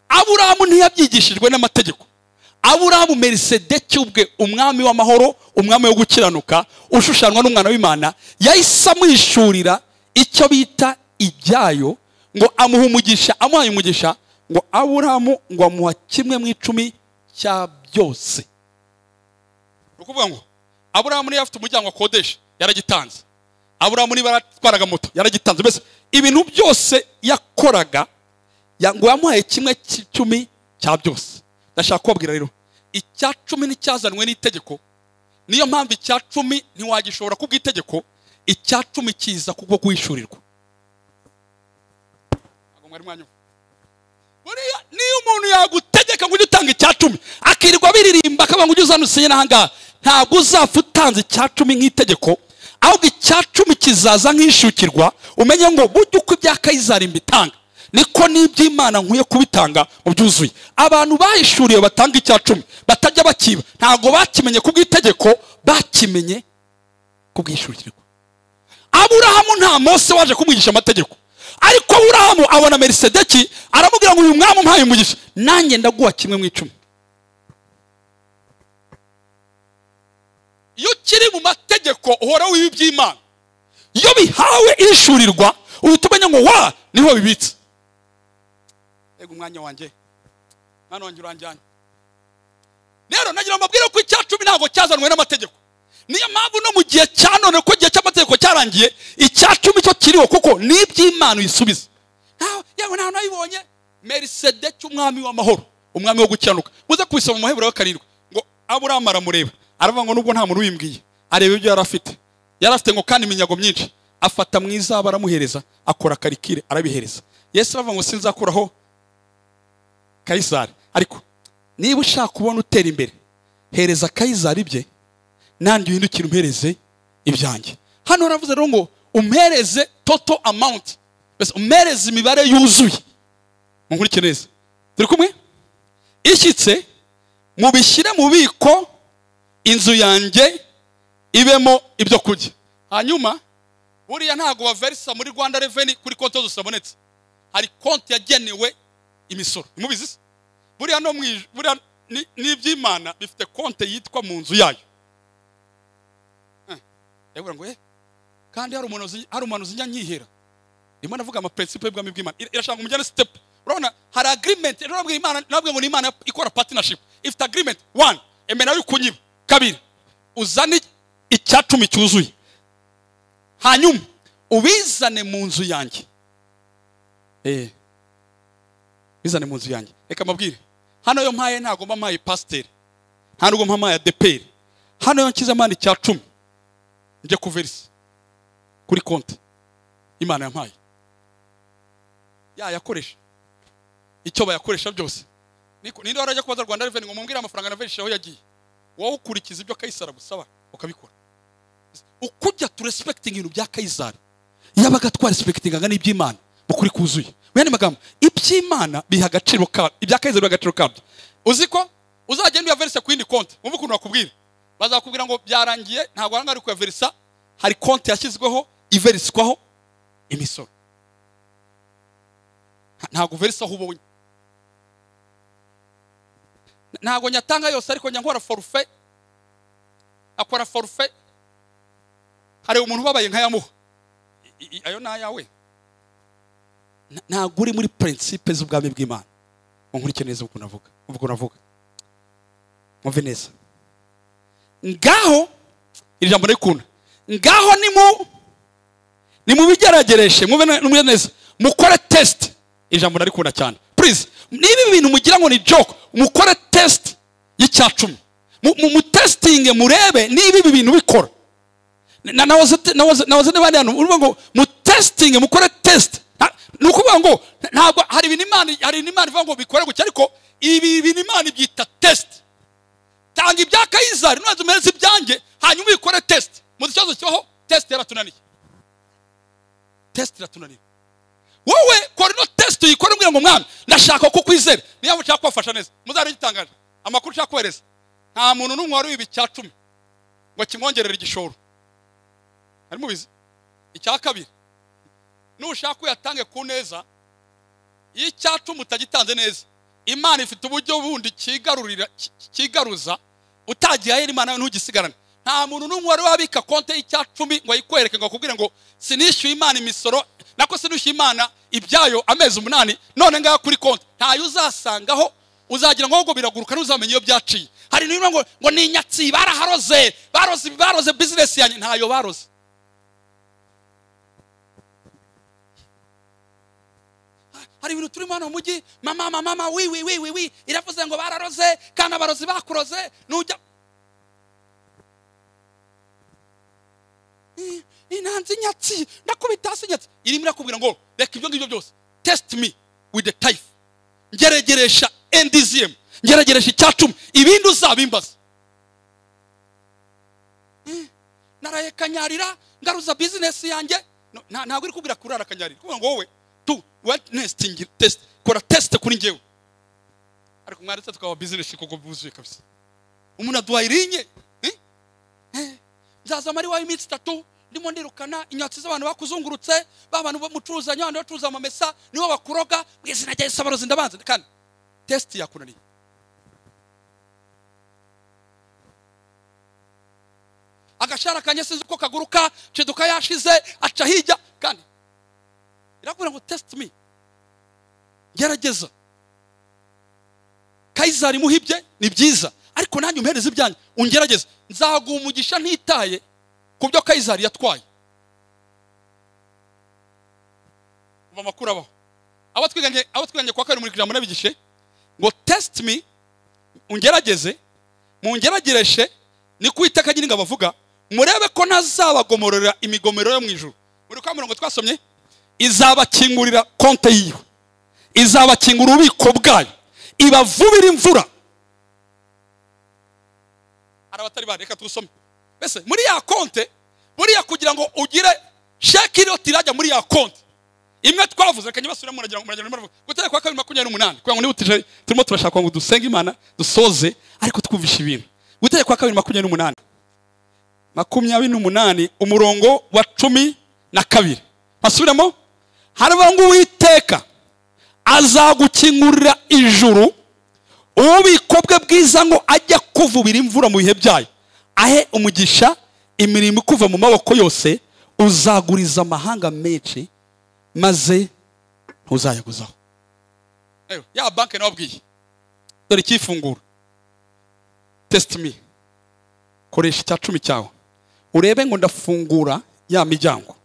Aburahamu ntiyabyigishijwe n'amategeko. Aburahamu Melisedeki ubwe umwami w'amahoro umwami wo gukiranuka ushushanwa n'umwana w'Imana yahise amwishurira icyo bita ibyayo ngo amuha umugisha amuhaye umugisha ngo Aburahamu ngo amuha 1/10 cya byose. Ukuvuga ngo Aburahamu niyo afite umuryango akodesha yaragitanze. Aburahamu niba aratwaraga moto yaragitanze. Bese ibintu byose yakoraga ngo yamuhaye 1/10 cya byose. Ndashaka kubabwira rero icya 10 n'icyazanwe n'itegeko. Niyo mpamvu icya 10 ntiwagishobora kubw'itegeko icya 10 kiza kubwo kwishurirwa. Ago mwari mwanyu buriya niyo umuntu yagutegeka ngo utanga icya 10 akirirwa biririmba akaba ngo uzana usenye nahanga ntabwo uzafutanze icya 10 nk'itegeko ahubwo icya 10 kizaza nk'ishukirwa umenye ngo buryo uko ibya Kayizari mbitanga niko n'iby'Imana nkwiye kubitanga mu byuzuye. Abantu bahishuriye batanga icya 10 batajya bakiba ntago bakimenye kubw'itegeko bakimenye kubwishurirwa. Aburahamu nta Mose waje kumwigisha amategeko ariko Aburahamu abona Melisedeki aramubwira ngo uyu mwami umpaye umugisha nanjye ndaguha 1/10. Iyo kiri mu mategeko uhora w'iby'Imana iyo bihawe ishurirwa utumenya ngo wa niho bibitse. Ego umwanya wanjye mwana wanjye uranjyanye. Rero nagira amabwire ko icya 10 ntago cyazanwe n'amategeko. Niyo mpamvu no mu gihe cya none ko gihe cy'amategeko cyarangiye icya 10 cyo kiriho kuko n'iby'Imana uyisubiza. Yawe nta nayibonye Melisedeki umwami w'amahoro umwami wo gukiranuka. Muze kubisoma mu Heburayo 7 ngo Aburahamu aramureba aravuga ngo nubwo nta muntu wimbwiye areba ibyo yarafite ngo kandi iminyago myinshi afata mwiza baramuhereza akora karikire arabihereza. Yesu aravuga ngo sinzakuraho Kayizari ariko niba ushaka kubona utera imbere hereza Kayizari bye nandi uhindukira umpereze ibyanjye. Hano aravuze rero ngo umpereze total amount. Bese umpereze imibare yuzuye. Munkurikire neza turi kumwe ishyitse mubishyire mu biko inzu yanjye ibemo ibyo kurya. Hanyuma buriya ntago baverisa muri Rwanda Revenue kuri konti zose abonetse, hari konti yagenewe imisoro. Mubizi buriya no buriya n'iby'Imana bifite konti yitwa mu nzu yayo. Yabura ngo kandi hari umuntu uzinya nyihera. Ndimo navuga ama principe y'Ubwami bw'Imana. Irashaka umujyane step. Urabona hari agreement rero bw'Imana, nabwo ngo ni Imana ikora partnership. Ifite agreement 1 emena yukunyiba. 2 uzane icyacumi cyuzuye. Hanyuma ubizane mu nzu yanjye. Bizane mu nzu yanjye. Reka mabwire. Hano yo mpaye ntago mpaye pasteur. Ntago mpaye ADEPR. Hano yo nkiza mani icyacumi. Nje kuverisa kuri konti Imana yampaye. Yakoresha icyo bayakoresha byose. Ninde warajya kubaza Rwanda Revenue ngo mumbwire amafaranga naverisha aho yagiye. Wowe ukurikiza ibyo Kaisari gusaba ukabikora. Ukujya to respecting ibintu bya Kaisari. Yabaga twa respecting anga n'iby'Imana mukuri kuzuye. Mwene magambo iby'Imana biha agaciro ka ibya Kaisari bagaciro kabyo. Uziko uzagenda uyaverisa ku yindi konti. Umva ukuntu bakubwira. Bazakubwira ngo byarangiye ntago aranga ari kuyaverisa, hari konti yashyizweho iveriswaho imisoro. Ntago verisa aho ubonye. Ntago nyatanga yose ariko Nkora forfait. Akora forfait. Hari umuntu babaye nkayamuha. Ayo nayawe. Ntago uri muri principe z'Ubwami bw'Imana. Nkurikije neza uko navuga. Uvuga navuga. Muve neza. Ngaho ijambo rikunda. Ngaho ni mu bigeragereshe muve neza. Mukore test. Ijambo narikunda cyane. Please, niba ibintu mugira ngo ni joke, mukore test y'icyacumi. Mu testing murebe niba ibi bintu bikora. Nawaze n'abandi hano urumva ngo mu testing mukore test. Nukuvuga ngo ntabwo hari ibintu Imana ivuga ngo bikore gucya, ariko ibi bintu Imana ibyita test. Tanga ibya Kaisari nubaze umereze ibyanjye hanyuma ikore test. Mu kibazo cyaho test yaratunaniye. Test yaratunaniye. Wowe kora no test uyikora mbwira ngo mwana ndashaka ko kwizera. Niyo mushaka kwafasha neza. Muzari gitangaje. Amakuru cyako kwereza. Nta muntu n'umwe wari wibi cyacumi ngo kimwongerere igishoro. Ari mubizi. Icya kabiri. Nushaka uyatange ku neza. Icyacumi utagitanze neza. Imana ifite uburyo bundi kigaruza utagiye Imana ntugisigarane. Nta muntu n'umwe wari wabika konti y'icyacumi ngo ayikwereke ngo akubwire ngo sinishyuye Imana imisoro nako sinishyuye Imana ibyayo amezi 8 none ngaho kuri konti ntayo uzasangaho. Uzagira ngo biraguruka n'uzamenye iyo byaciye. Hari n'ibintu ngo ni nyatsi baroze business yanyu, ntayo baroze. Hari ibintu turimo hano mugi mama wi iravuze ngo bararoze kandi abarozi bakuroze nujya inanzi nyatsi ndakubitase nyatsi irimo irakubwira ngo reka ibyo ngibyo byose test me with the tithe. Ngeregeresha NDCM, ngeregeresha icyacumi ibindi uzabimbaza. Naraye kanyarira ngaruza business yanjye ntabwo iri kubwira kurara kanyarira kuvuga ngo wowe tu witness test kora test kuri ngewe ariko mwaretse tukaba business kuko buzuye kabisa. Umuntu adwayirinye nzaza mari wa iminsi 3 ndimo ndirukana inyatsi z'abantu bakuzungurutse babantu bamucuruza nyandi bacuruza amamesa nibo bakuroga mwizina rya Yesu abarozi ndabanze kandi test yakunaniye. Agashara kanye sinzi uko kaguruka ciduka yashize aca hijya kandi irakubwira ngo test me, gerageza. Kaisari muhibye ni byiza ariko nanjye umpereze ibyanyu ungerageza. Nzaguha umugisha ntitaye kubyo Kaisari yatwaye. Uva makuru abaho abo twiganye kwa kare muri kijambo nabigishe ngo test me ungerageze mungeragereshe ni kwitaka nyine ngabavuga murebe ko ntazabagomorera imigomero yo mu ijuru. Muri kwa murongo twasomye izabakingurira konte yiwe, izabakingura ububiko bwayo, ibavubira imvura. Arabatari bareka tusome bese muri ya konte buriya kugira ngo ugire sheki iro tirajya muri ya konte imwe twavuze kanye basubira muragira ngo muragira gutera kwa 2028 kugira ngo nibutije turimo turashaka ngo dusenge Imana dusoze ariko twumvisha ibintu gutera kwa 2028 28 umurongo wa 12 basubiramo haravuga ngo Uwiteka azagukingurira ijuru ububiko bwe bwiza ngo ajya kuvubira imvura mu bihe byayo ahe umugisha imirimo kuva mu maboko yose uzaguriza amahanga menshi maze ntuzayaguzaho. Ya banke nababwiye dore ikifungura test me koresha icya 10 cyawe urebe ngo ndafungura ya miryango.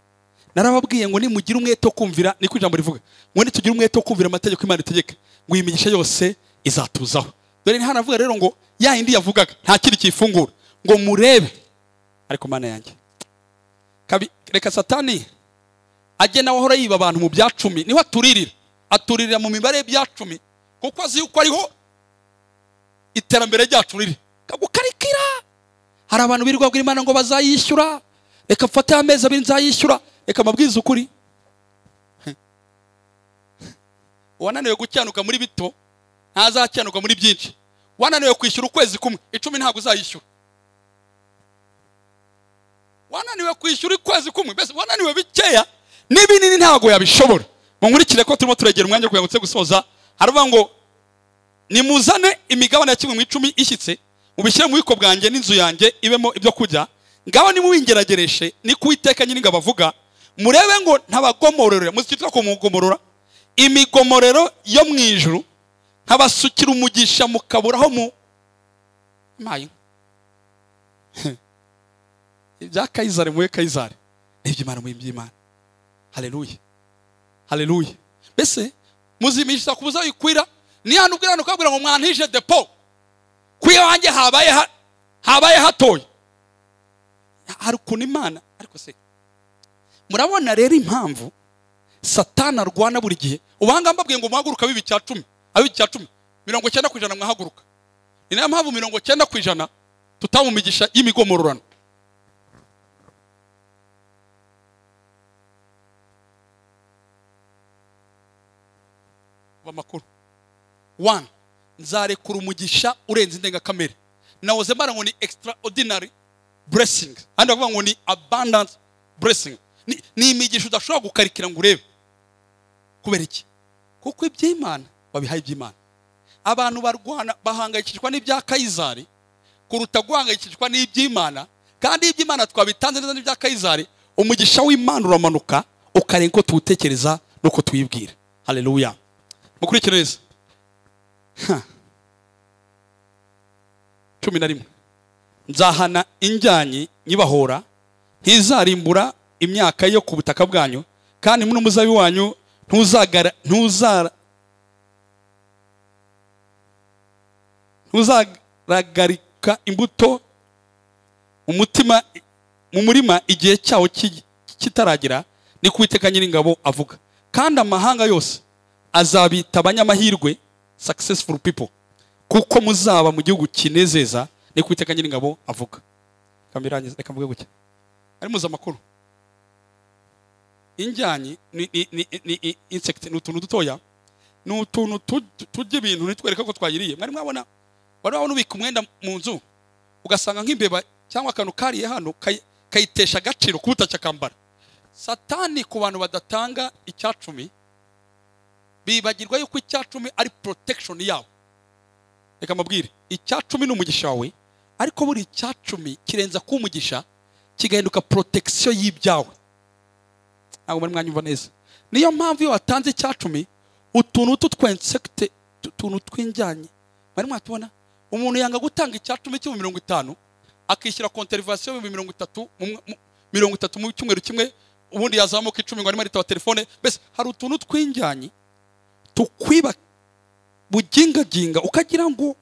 Narababwiye ngo nimugira umwete wo kumvira niko ijambo rivuga ngo nitugira umwete wo kumvira amategeko Imana itegeka ngo imigisha yose izatuzaho. Dore hano avuga rero ngo ya indi yavugaga nta kindi kifungura ngo murebe ariko Mana yanjye reka Satani ajye nawe ahora yiba abantu mu bya 10 niho aturirira mu mibare bya 10 kuko azi yuko ariho iterambere ryacu riri kagukarikira. Hari abantu birirwa bwira Imana ngo bazayishyura reka mfate amezi abiri nzayishyura reka mabwiza ukuri wananiwe gucyanuka muri bito ntazacyanuka muri byinshi. Wananiwe kwishyura ukwezi kumwe 10 ntabwo uzayishyura. Wananiwe kwishyura ukwezi kumwe bese wananiwe bikeya n'ibinini ntabwo yabishobora. Munkurikire ko turimo turegera umwanya kugira ngo tse gusoza. Haravuga ngo nimuzane imigabane ya kimwe mu 10 ishyitse mubishyire mu biko bwanjye n'inzu yanjye ibemo ibyo kujya ngabo nimubingeragereshe ni kuwiteka nyine ngabavuga murebe ngo ntabagomororera muzitwa ko mugomorora imigomorero yo mu ijuru ntabasukira umugisha mukaburaho mu mayi ibya Kayizari muye Kayizari iby'Imana mu iby'Imana. Haleluya haleluya. Bese muzimisha kubuza yikwira ni hano ubwirano kabwira ngo mwantije depo kuye wanjye habaye hatoye hari kuntu Imana ariko se murabona rero impamvu Satani arwana buri gihe ubanga mbabwiye ngo muhaguruka bibi cya 10 90% mwahaguruka ni nayo mpamvu 90% tutamumigisha y'imigomororano. Bamakuru 1 nzarekura umugisha urenze indenga kamere nawoze mbara ngo ni extraordinary blessing andi bavuga ngo ni abundant blessing ni imigisha udashobora gukarikira ngo urebe kubera iki kuko iby'Imana babihaye iby'Imana. Abantu barwana bahangayikishwa n'ibya Kayizari kuruta guhangayikishwa n'iby'Imana kandi iby'Imana twabitanze neza n'ibya Kayizari umugisha w'Imana uramanuka ukarenga ko tutekereza nuko tuyibwira. Haleluya mukurikire neza 11 nzahana injyanyi nyibahora ntizarimbura imyaka yo ku butaka bwanyu kandi n'umuzabi wanyu ntuzaragarika imbuto umutima mu murima igihe cyawo kitaragira ni kuwiteka nyir'ingabo avuga. Kandi amahanga yose azabita abanyamahirwe successful people kuko muzaba mu gihugu kinezeza ni kuwiteka nyir'ingabo avuga. Kamirangiza reka mvuge gutya ari muza makuru injyanyi ni insect ni utuntu dutoya ni utuntu tujye ibintu nitwereka ko twayiriye. Mwari mwabona wari ubika umwenda mu nzu ugasanga nk'imbeba cyangwa akantu kariye hano kayitesha agaciro kubuta cyakambara. Satani ku bantu badatanga icya 10 bibagirwa yuko icya 10 ari protection yabo. Reka mabwire icya 10 ni umugisha wawe ariko buri icya 10 kirenza ku umugisha kigahinduka protection y'ibyawe. Ntabwo muri mwanyumva neza. Niyo mpamvu iyo watanze icya 10 utuntu tutwensecte utuntu twinjyanye bari mwatubona umuntu yanga gutanga icya 10 cyo 50 akishyira conservation mu 30 mu cyumweru kimwe ubundi yazamuka 10 ngo ari marita wa telefone. Bese hari utuntu twinjyanye tukwiba buginga ukagira ngo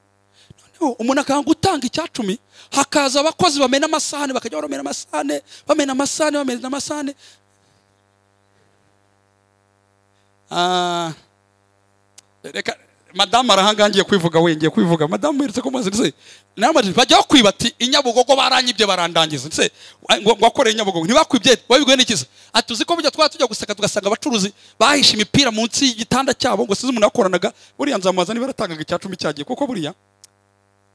noneho umuntu akanga gutanga icya 10 hakaza abakozi bamena amasahane bakajya baromena amasahane reka Madame arahangangiye kwivuga wengeye kwivuga. Madame yeretse ko maze nse. Namaje bajya kwibati inyabugogo baranyibye barandangiza. Nse ngo akore inyabugogo ntibakwibye wabigwe n'ikiza. Atuzi ko bujya tujya gusaka tugasanga abacuruzi bahisha imipira munsi y'igitanda cyabo ngo size umuntu akoranaga buriya nzamaza ni baratangaga icyacumi cyagiye kuko buriya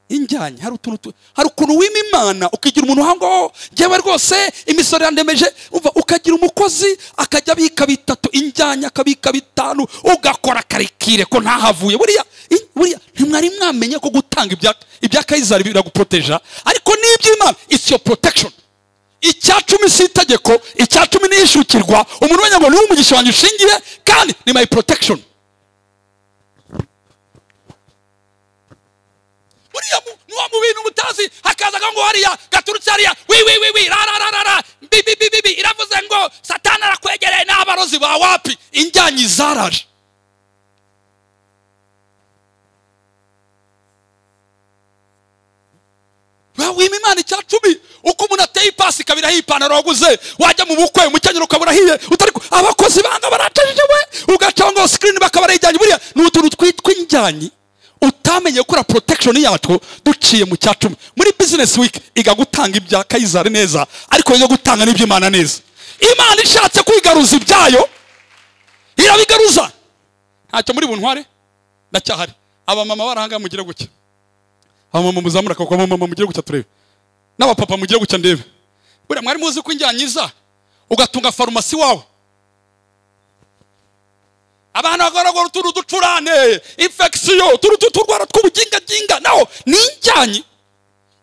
injyanye hari ukuntu wima Imana ukigira umuntu hango jewe rwose imisoro yandemeje umva ukagira umukozi akajya bika bitatu injyanye akabika bitanu ugakora karikire ko ntahavuye buriya ntimwari mwamenye ko gutanga ibya Kayizari biraguproteja ariko n'iby'Imana it's your protection. Icyacumi si itegeko, icyacumi ni ishukirwa. Umuntu wenya ngo ni umugisha wanyu ushingiye kandi ni my protection. Buriya muwa mu bintu mutazi hakazaga ngo hariya gaturutse hariya wi ra bibi iravuze ngo Satani arakwegereye n'abarozi ba wapi injyanyi zaraje. Wima Imana icyacumi uko umuntu ateye ipasi kabira hipantaro waguze wajya mu bukwe umukenyero ukabura hiye utari abakozi banga baratashije we ugaca ngo screen bakabara ijyanye buriya n'utuntu twitwa injyanyi utamenye kura protection yacu duciye mu cyacumi muri business week iga gutanga ibya Kayizari neza ariko yo gutanga n'iby'Imana neza. Imana ishatse kwigaruza ibyayo irabigaruza ntacyo muri buntware ndacyahari. Aba mama barahanga mugira gucya mama muzamura kwa mama mugiye gucya turebe n'aba papa mugiye gucya ndebe buriya mwari muzi ko injyanyiza ugatunga farumasi wawe abana bagoragora turu ducurane infection turu turwara tw'ubuginga naho ni injyanyi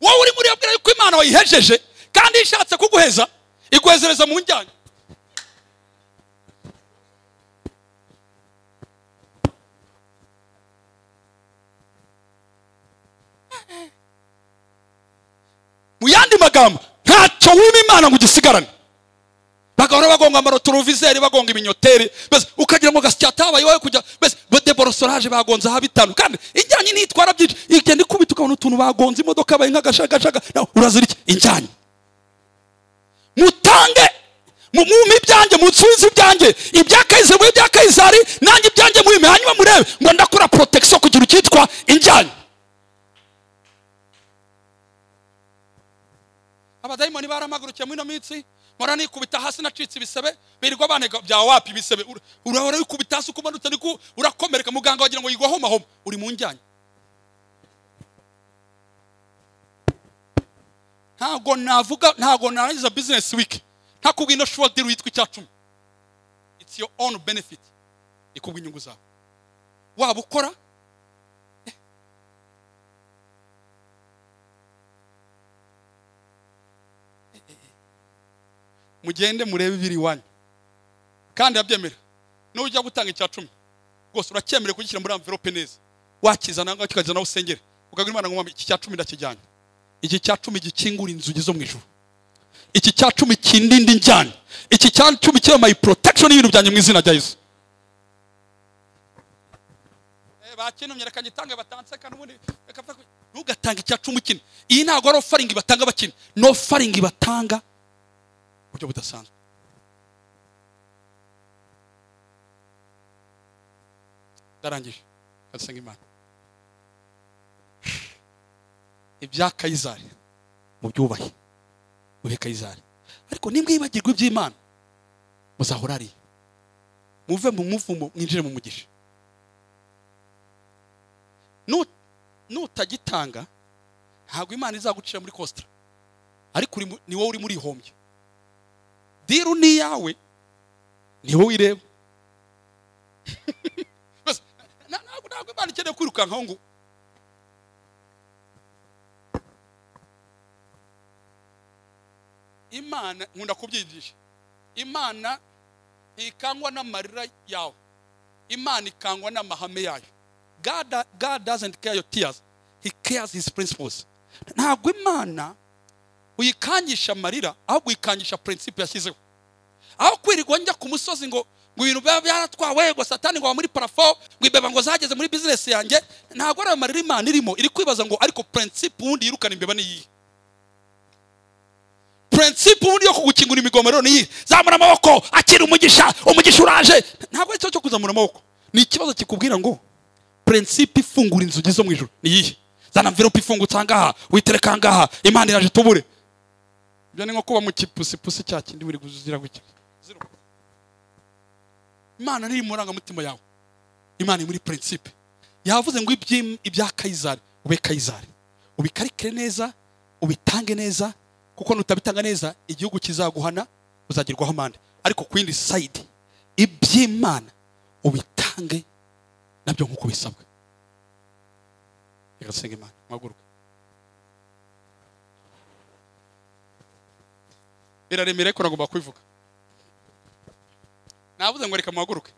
wowe uri muri abwira yuko Imana wayihejeje kandi ishatse kuguheza iguhezereza mu njyanyi. Muyandi magambo ntacyo wima Imana ngo gisigarane bagahora bagonga amarotorovizeri bagonga ibinyoteri bese ukagira ngo gasyatabaye wowe kujya bese deborosolaje bagonza ha bitanu kandi injyanyi nitwara byinshi igende kubita ukabona utuntu bagonza imodoka baye nk'agashagaga urazira iki injyanyi mutange mu ibyanjye mutsubize ibyanjye ibya Kayizari ibya Kayizari nanjye ibyanjye muri hanyuma murebe ngo ndakora protection kugira ukitwa injyanyi. Abadayimoni baramagurukiye muri no mitsi morani kubita hasi nacitse ibisebe birirwa banega bya wapi bisebe urahora yikubita hasi kumanutse niko urakomereka muganga wagira ngo yigwaho mahoma uri mu njyanye. ntago narangiza business week ntakubwino short deal witwa icyacumi. It's your own benefit ikubwa inyungu zawe waba ukora mugende murebe biri wanyu kandi yabyemera no ujya gutanga icyacumi gose uracyemere kugishyira muri envelope neza wakizana ngo kikaza nawe usengere ukagira Imana ngo iki cyacumi ndakijyanye iki cyacumi gikingura inzugi zo mu ijuru iki cyacumi kindindi njyane iki cyacumi cyo my protection y'ibintu byanjye mu izina rya Yesu. Bakinumye rakagitanga batanseka n'ubundi bakapfa ntugatanga icyacumi kine iyi ntago ari offering batanga bakine no offering batanga buryo budasanzwe. Darangije kasenga Imana ibya Kayizari mu byubahe muhe Kayizari ariko nimwe yibagirwa iby'Imana muzahora ari muve mu muvumo mwinjire mu mugisha. Nutagitanga ntago Imana izagucira muri Costa ariko ni wowe uri muri hombye diru ni yawe ni wowe ireba. Ntabwo Imana ikeneye kwirukanka ngo Imana nkunda kubyigisha Imana ikangwa n'amarira yawe Imana ikangwa n'amahame yayo. God doesn't care your tears, he cares his principles. Ntabwo Imana uyikangisha amarira ahubwo uyikangisha principle yashyizeho. Aho kwirirwa njya ku musozi ngo ibintu byaratwawe ngo Satani ngo muri parafo ngo ibeba ngo zageze muri business yanjye ntabwo ari amarira Imana irimo iri kwibaza ngo ariko principle wundi yirukana imbeba ni iyi principle wundi yo kugukingura imigomero ni iyi zamura amaboko akira umugisha uraje ntabwo ari cyo kuzamura amaboko ni ikibazo kikubwira ngo principe ifungura inzugi zo mu ijuru ni yihe? Zana envelope ifungutse ahangaha witereka ahangaha Imana iraje tubure. Ibyo ni nko kuba mu kipusipusi cya kindi buri guzira gutya. Imana ni muranga mutima yawe. Imana muri principe yavuze ngo ibya Kayizari ube Kayizari, ubikarikire neza, ubitange neza, kuko nutabitanga neza igihugu kizaguhana, uzagirwaho amande. Ariko ku yindi side iby'Imana ubitange nabyo nkuko bisabwa. Reka senga Imana maguruka. Iraremere ko nagomba kwivuga. Navuze ngo reka maguruke.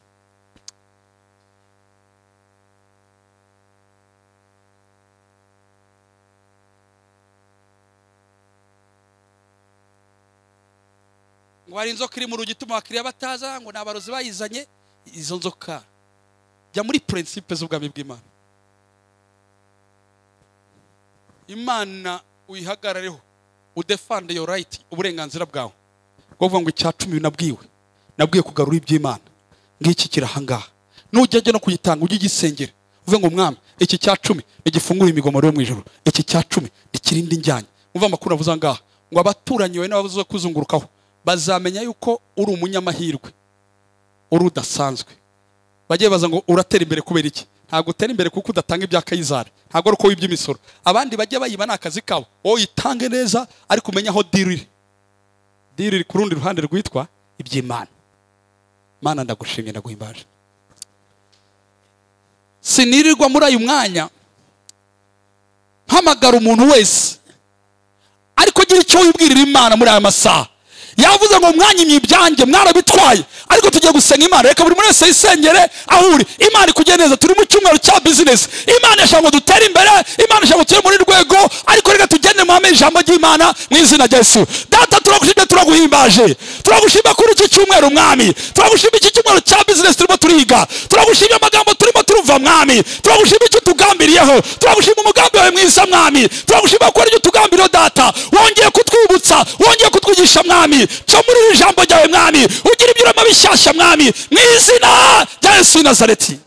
Ngo hari inzoka iri mu rugi ituma abakiriya bataza, ngo n'abarozi bayizanye. Izo nzoka jya muri principe z'ubwami bw'Imana. Imana uyihagarareho, udefend your right, uburenganzira bwawe. Kuvuga ngo icyacumi nabwiye kugarura iby'Imana. Ngiki kirahangaha. Nujyaje no kuyitanga ujye gisengera. Uvuga ngo mwami iki cyacumi igifungura imigomoro yo mu ijuru. Iki cyacumi ikirindi njyanye. Umva amakuru avuza ngaha ngo abaturanyi we n'abavuze kuzungurukaho bazamenya yuko uri umunyamahirwe, uri udasanzwe. Bagiye baza ngo uratera imbere kubera iki? Ntabwo utera imbere kuko udatanga ibya Kayizari, ntabwo ari uko w'iby'imisoro. Abandi bajye bayiba n'akazi kabo, wowe itange neza ariko umenya aho diriri ku rundi ruhande rwitwa iby'Imana. Mana ndagushimye ndaguhimbaje. Sinirirwa muri ayo mwanya mpamagara umuntu wese, ariko gira icyo wibwirira Imana muri aya masaha. Yavuze ngo mwanyimye ibyanjye mwarabitwaye, ariko tugiye gusenga Imana. Reka buri wese yisengere ahuri. Imana ikugeneza, turi mu cyumweru cya business. Imana yashaka ngo dutere imbere, Imana yashaka turi muri rwego, ariko reka tugende mu ijambo ry'Imana mu izina rya Yesu. Data turagushimye turaguhimbaje. Turagushimye kuri iki cyumweru mwami. Turagushimye iki cyumweru cya business turimo turiga. Turagushimye amagambo turimo turumva mwami. Turagushimye icyo tugambiriyeho. Turagushimye umugambi wawe mwiza mwami. Turagushimye ko ari tugambiriyeho data. Wongeye kutwibutsa, wongeye kutwigisha mwami. Cyo muri iri jambo ryawe mwami, ugira ibirema bishyashya mwami, mu izina rya Yesu w'i Nazareti.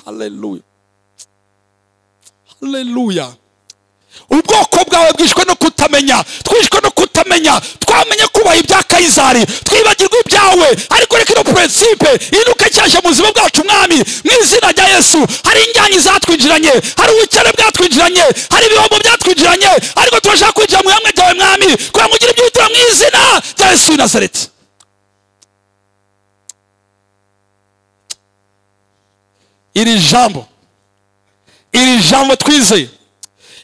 Haleluya, haleluya. Ubwoko bwawe bwishwe no kutamenya, twishwe no kutamenya. Twamenye kubaha ibya Kayizari, twibagirwa ibyawe, ariko reka ino principe inuke cyashya mu buzima bwacu mwami, mu izina rya Yesu. Hari injyanyi zatwinjiranye, hari ubukene bwatwinjiranye, hari ibihombo byatwinjiranye, ariko turashaka kwinjira mu hamwe ryawe mwami, kugira ngo ugire ibyo uhitira mu izina rya Yesu w'i Nazareti. Iri jambo twizeye,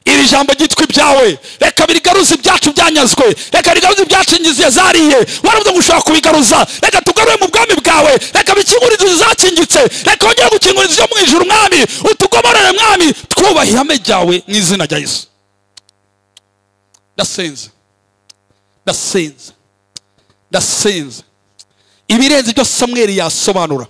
iri jambo gitwa ibyawe, reka birigaruze ibyacu byanyazwe, reka bigaruze ibyacingiziye zariye. Waravuze ngo ushobora kubigaruza, reka tugarure mu bwami bwawe, reka bikingure inzu zakingitse, reka wongere gukingura inzu yo mu ijuru mwami, utugomorere mwami, twubahe ihame ryawe mu izina rya Yesu. Ndasenze ibirenze ibyo Samweli yasobanura,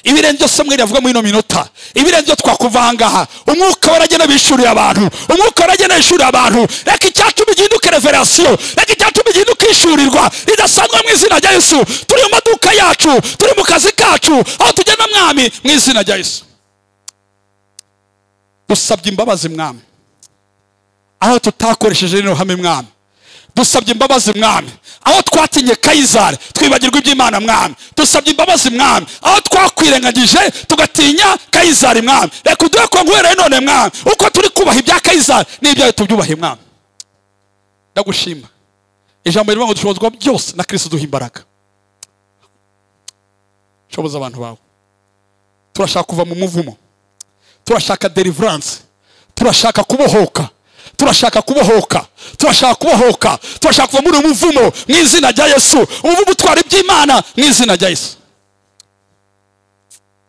ibirenze ibyo Samweli yavuga muri ino minota, ibirenze ibyo twakuva ahangaha. Umwuka waragenda bishuriye abantu, umwuka waragenda bishuriye abantu. Reka icyacumi gihinduke revelation, reka icyacumi gihinduke ishurirwa ridasanzwe mu izina rya Yesu. Turi mu maduka yacu, turi mu kazi kacu, aho tugenda mwami, mu izina rya Yesu. Dusabye imbabazi mwami aho tutakoresheje rino hame mwami. Dusabye imbabazi mwami aho twatinye Kayizari, twibagirwa iby'Imana mwami. Dusabye imbabazi mwami aho twakwirengagije tugatinya Kayizari mwami. Reka uduhe ko nguhere none mwami, uko turi kubaha ibya Kayizari n'ibyawe tubyubahe mwami. Ndagushima. Ijambo rivuga ngo dushobozwa byose na Kristo duha imbaraga. Shoboza abantu bawe. Turashaka kuva mu muvumo, turashaka deliverance, turashaka kubohoka, turashaka kubohoka, turashaka kuva muri umuvumo mu izina rya Yesu. Umuvumo utwara iby'Imana mu izina rya Yesu.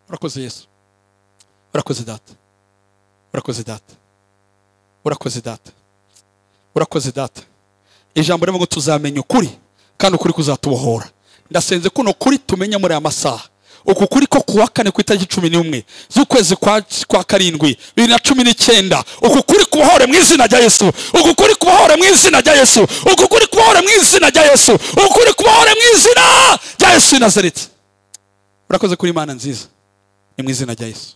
Urakoze Yesu, urakoze data, urakoze data, urakoze data, urakoze data. Ijambo rivuga ngo tuzamenya ukuri kandi ukuri kuzatubohora. Ndasenze kuno kuri tumenya muri aya masaha, uku kuri ko kuwa kane ku itariki 11 z'ukwezi kwa karindwi 2019, uku kuri kubohore mu izina rya Yesu, uku kuri kubohore mu izina rya Yesu, uku kuri kubohore mu izina rya Yesu, uku kuri kubohore mu izina rya Yesu w'i Nazareti. Urakoze kuri Imana nziza, ni mu izina rya Yesu.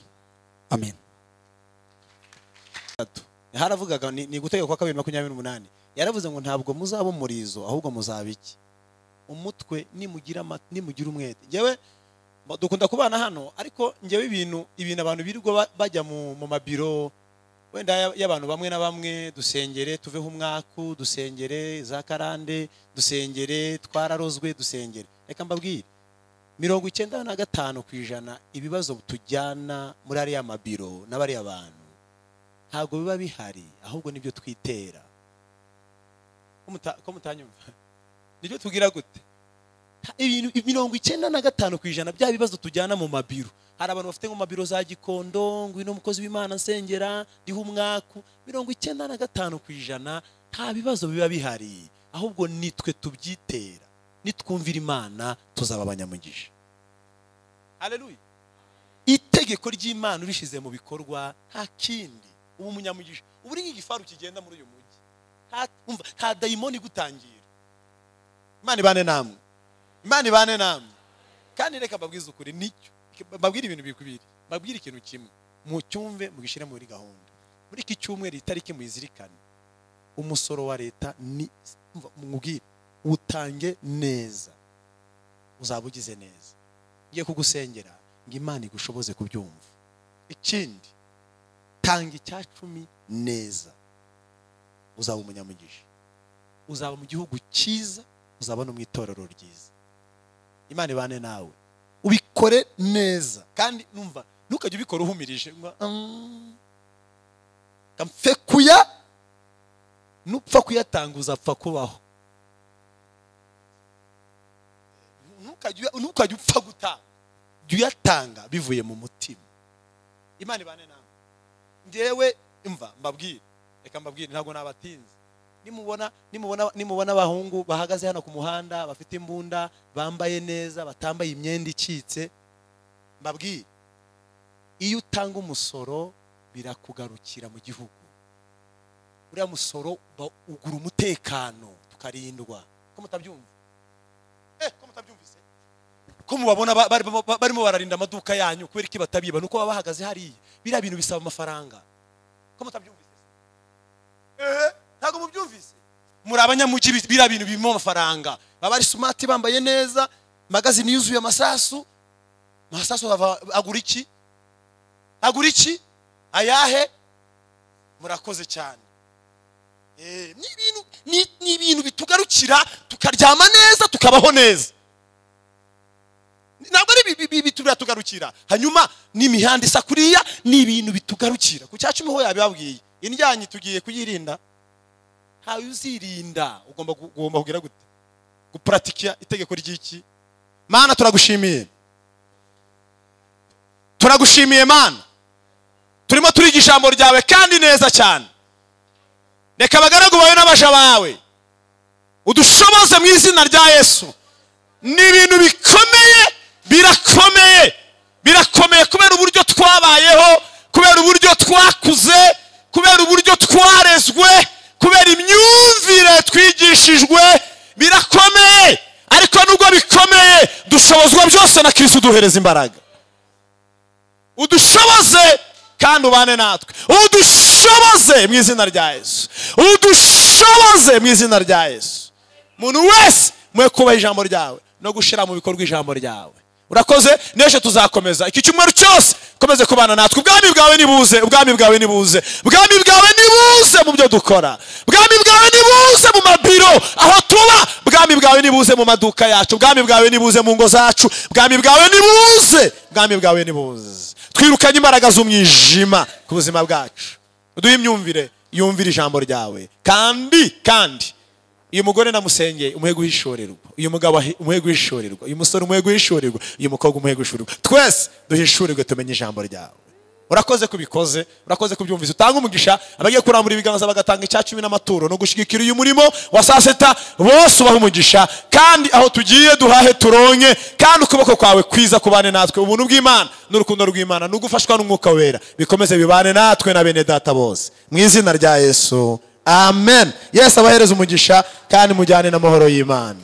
amen. haravugaga ni gutegeka kwa 2028 yaravuze ngo ntabwo muzaba umurizo ahubwo muzaba iki umutwe nimugira umwete. Ngewe dukunda kubana hano ariko ngewe ibintu abantu birirwa bajya mu mabiro wenda y'abantu bamwe na bamwe, dusengere tuveho umwaku, dusengere za karande, dusengere twararozwe, dusengere. Reka mbabwire 95% ibibazo tujyana muri ariya mabiro n'abari abantu ntabwo biba bihari ahubwo nibyo twitera. Ko mutanyumva nibyo tugira gute? Ibintu 95% bya bibazo tujyana mu mabiro. Hari abantu bafite ngo mabiro za Gikondo, ngo ino mukozi w'Imana nsengera ndiho umwaku. 95% nta bibazo biba bihari ahubwo nitwe tubyitera. Nitwumvira Imana tuzaba abanyamugisha. Haleluya. Itegeko ry'Imana urishize mu bikorwa nta kindi ubu munyamugisha. Ubu uri nk'igifaru kigenda muri uyu mujyi. Nta dayimoni gutangira. Imana ibane namwe. Imana ibane namwe. Kandi reka babwize ukuri nicyo. Babwira ibintu bikubiri. Babwira ikintu kimwe. Mu cyumve mugishira muri gahunda. Muri iki cyumweru itariki muyizirikane. Umusoro wa leta ni mubwire utange neza. Uzabugize neza. Ngiye kugusengera ngo Imana igushoboze kubyumva. Ikindi tanga icya 10 neza. Uzaba umunyamugisha. Uzaba mu gihugu cyiza, uzaba no mu itorero ryiza. Imana ibane nawe. Ubikore neza kandi numva ntukajye ubikora uhumirije ngo kamfe kuya nupfa kuyatanga uzapfa kubaho. Ntukajye upfa gutanga. Uyatanga bivuye mu mutima. Imana ibane nawe. Ngewe imva mbabwire. Reka mbabwire ntabwo nabatinze. Nimubona abahungu bahagaze hano ku muhanda bafite imbunda, bambaye neza, batambaye imyenda icitse, mbabwire iyo utanga umusoro birakugarukira mu gihugu. Uriya musoro ugura umutekano tukarindwa. Ko mutabyumva? Ko mutabyumvise? Ko mubabona barimo bararinda amaduka yanyu kubera iki batabiba nuko baba bahagaze hariya. Bira bintu bisaba amafaranga. Ko mutabyumvise? Ntago mubyumvise? Muri abanyamugi bira bintu bimo amafaranga. Baba ari smart bambaye neza, magazine yuzuye amasasu. Amasasu agura iki? Agura iki? Ayahe? Murakoze cyane. Ni ibintu bitugarukira tukaryama neza tukabaho neza. Ntabwo ari bitugarukira. Hanyuma ni imihanda isakuriya ni ibintu bitugarukira. Ku cyacu miho yabibabwiye. Indyanyi tugiye kuyirinda. Hawe uzirinda ugomba kugira gute? Gupratikia itegeko ry'iki? Mana turagushimiye. Turagushimiye Mana. Turimo turiga ijambo ryawe kandi neza cyane. Reka abagaragu bawe n'abaja bawe udushoboze mu izina rya Yesu. Ni ibintu bikomeye, birakomeye kubera uburyo twabayeho, kubera uburyo twakuze, kubera uburyo twarezwe, kubera imyumvire twigishijwe. Birakomeye, ariko nubwo bikomeye dushobozwa byose na Kristo duhereza imbaraga. Udushoboze kandi ubane natwe. Udushoboze mu izina rya Yesu. Udushoboze mu izina rya Yesu. Muntu wese mwe kubaha ijambo ryawe no gushira mu bikorwa ijambo ryawe. Urakoze, neje tuzakomeza iki cyumweru cyose komeze kubana natwe. Ubwami bwawe nibuze, ubwami bwawe nibuze, ubwami bwawe nibuze mu byo dukora, ubwami bwawe nibuze mu mabiro aho tuba, ubwami bwawe nibuze mu maduka yacu, ubwami bwawe nibuze mu ngo zacu, ubwami bwawe nibuze, ubwami bwawe nibuze. Twirukanye imbaraga z'umwijima ku buzima bwacu. Uduhe imyumvire yumvira ijambo ryawe. Kandi uyu mugore namusengeye umuhe guhishorerwa, uyu mugabo umuhe guhishorerwa, uyu musore umuhe guhishorerwa, uyu mukobwa umuhe guhishorerwa. Twese duhishurirwe tumenye ijambo ryawe. Urakoze kubikoze, urakoze kubyumvise. Utanga umugisha abagiye kurambura ibiganza bagatanga icya 10 n'amaturo no gushigikira uyu murimo wa saseta. Bose ubaha umugisha kandi aho tugiye duhahe turonke, kandi ukuboko kwawe kwiza kubane natwe. Ubuntu bw'Imana n'urukundo rw'Imana n'ugufashwa n'umwuka wera bikomeze bibane natwe na bene data bose mu izina rya Yesu. Amen. Yesu abahereza umugisha kandi mujyane n'amahoro y'Imana.